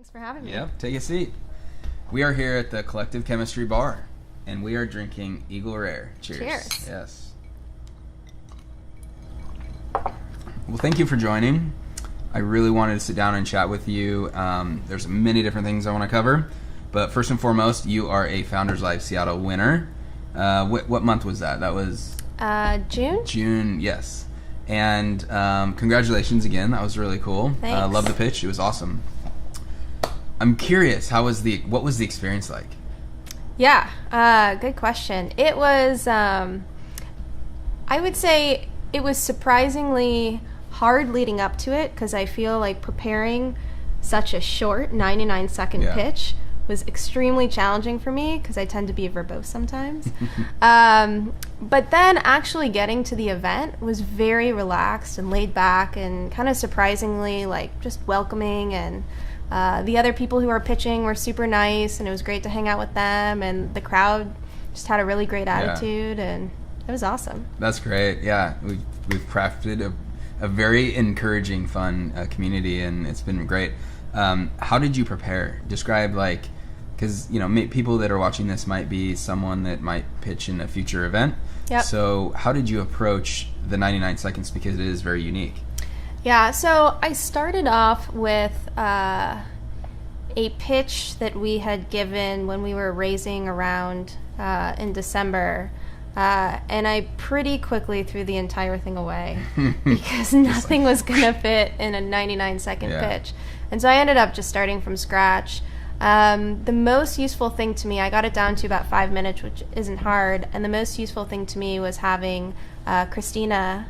Thanks for having me. Yep, take a seat. We are here at the Collective Chemistry Bar, and we are drinking Eagle Rare. Cheers. Cheers. Yes. Well, thank you for joining. I really wanted to sit down and chat with you. There's many different things I want to cover, but first and foremost, you are a Founders Life Seattle winner. What month was that? That was June? June, yes. And congratulations again. That was really cool. Thanks. Love the pitch. It was awesome. I'm curious, what was the experience like? Yeah, good question. It was, I would say it was surprisingly hard leading up to it because I feel like preparing such a short 99-second pitch was extremely challenging for me because I tend to be verbose sometimes. But then actually getting to the event was very relaxed and laid back and kind of surprisingly like just welcoming, and the other people who were pitching were super nice, and it was great to hang out with them, and the crowd just had a really great attitude, and it was awesome. That's great. Yeah, we've crafted a very encouraging, fun community, and it's been great. How did you prepare? Describe, like, because people that are watching this might be someone that might pitch in a future event. Yep. So how did you approach the 99 seconds, because it is very unique? Yeah, so I started off with a pitch that we had given when we were raising around in December, and I pretty quickly threw the entire thing away because nothing was going to fit in a 99-second pitch. And so I ended up just starting from scratch. The most useful thing to me, I got it down to about 5 minutes, which isn't hard, and the most useful thing to me was having Christina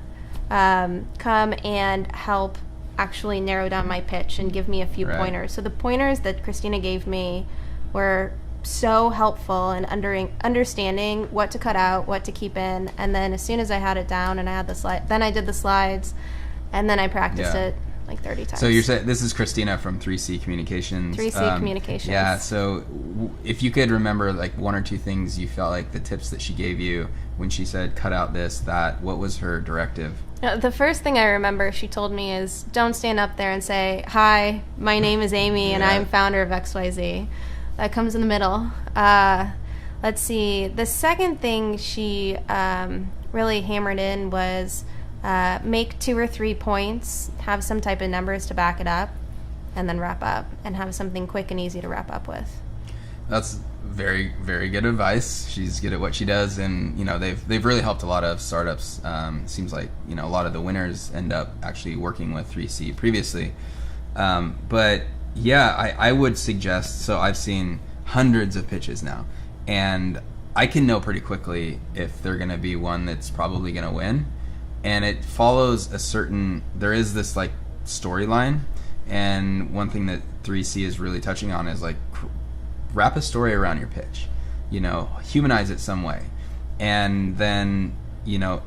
come and help actually narrow down my pitch and give me a few pointers. So the pointers that Christina gave me were so helpful in understanding what to cut out, what to keep in, and then as soon as I had it down and I had the slide, then I did the slides, and then I practiced it like 30 times. So you're saying this is Christina from 3C Communications. 3C Communications. Yeah. So if you could remember like one or two things you felt like the tips that she gave you when she said cut out this, that, what was her directive? The first thing I remember she told me is don't stand up there and say, "Hi, my name is Amy and I'm founder of XYZ." That comes in the middle. Let's see. The second thing she really hammered in was make 2 or 3 points, have some type of numbers to back it up, and then wrap up, and have something quick and easy to wrap up with. That's very, very good advice. She's good at what she does, and they've really helped a lot of startups. Seems like a lot of the winners end up actually working with 3C previously. But yeah, I would suggest, so I've seen hundreds of pitches now, and I can know pretty quickly if they're going to be one that's probably going to win. And it follows there is this like storyline, and one thing that 3C is really touching on is like wrap a story around your pitch, humanize it some way, and then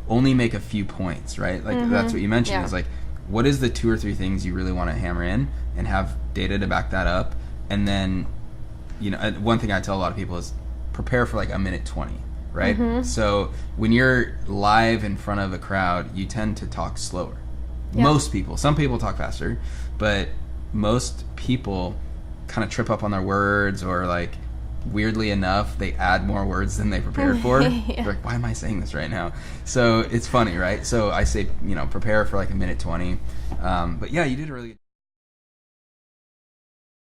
only make a few points, right? Like that's what you mentioned is like, what is the 2 or 3 things you really want to hammer in and have data to back that up. And then one thing I tell a lot of people is prepare for like a minute 20, right? So when you're live in front of a crowd, you tend to talk slower. Most people, some people talk faster, but most people kind of trip up on their words, or like weirdly enough they add more words than they prepared for. They're like, why am I saying this right now? So it's funny, right? So I say prepare for like a minute 20, but yeah, you did a really good